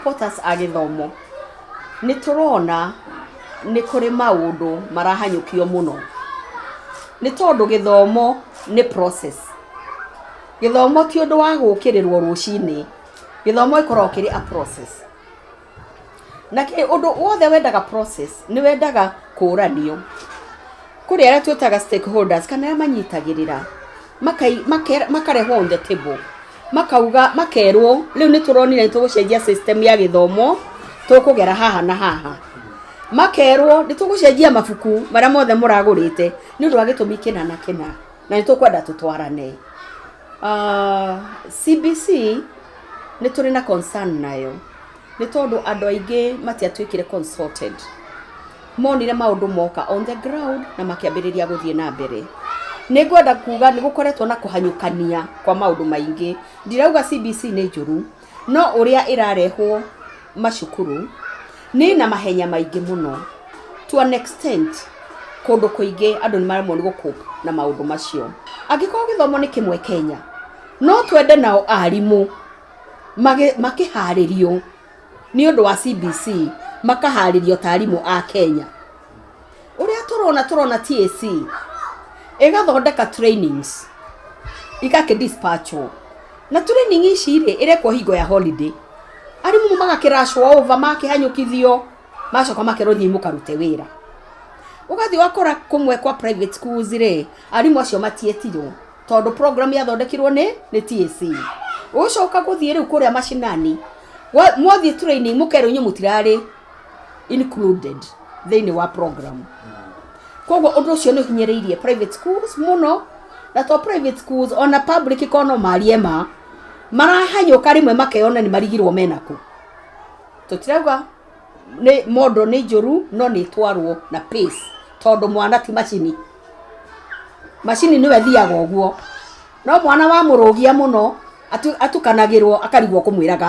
supporters a githomo ni turona ni kuri maundu marahanyukio muno ni tondu githomo ni process. Githomo ti undu wa gukirirwo rucini, githomo ikorwo kiri a process. Na ke undu wothe wendaga process ni wendaga kuranio kuri ara twetaga stakeholders kana manyitagirira makarehwo on the table makauga makerwo riu ni turonire tugucenjia system ya githomo tukugera haha na haha, makerwo ni tugucenjia mabuku maria mothe muragurite ni undu wa gitumi kina na kina na ni tukwenda tutwarane. CBC ni turi na concern nayo ni tondu andu aingi matiatwikire consulted, monire maundu moka on the ground na makiambiriria guthie na mbere. Ni ngwenda kuga ni gukoretwo na kuhanyukania kwa maundu maingi. Ndirauga CBC ni njuru, no uria irarehwo macukuru ni na mahenya maingi muno to an extent kundu kuingi andu ni maremwo ni gukupa na maundu macio. Angĩkorwo githomo ni kimwe Kenya, no twende nao arimu makiharirio ni undu wa CBC, makaharirio tarimu a Kenya. Uria turona TSC igathondeka trainings igakedispatcho na training ici irekwo hingo ya holiday, arimu magakirashwo over makihanyukithio macoka makerothie mukarute wira. Ugathi wakora kumwe kwa private schools arimu acio matietirwo tondu program yathondekirwo ni TSC. Ucoka guthie riu kuria mashinani mwathie training mukero nyu mutirari included thini wa program. Koguo undu ucio ni hinyereirie private schools muno, na to private schools ona public ikono mariema marahanyuka rimwe makeyona ni marigirwo menaku. Tutirauga ni modo ni njuru, no ni twarwo na pace tondu mwana ti machini niwe thiaga uguo, no mwana wa murugia muno atukanagirwo akarigwo kumwiraga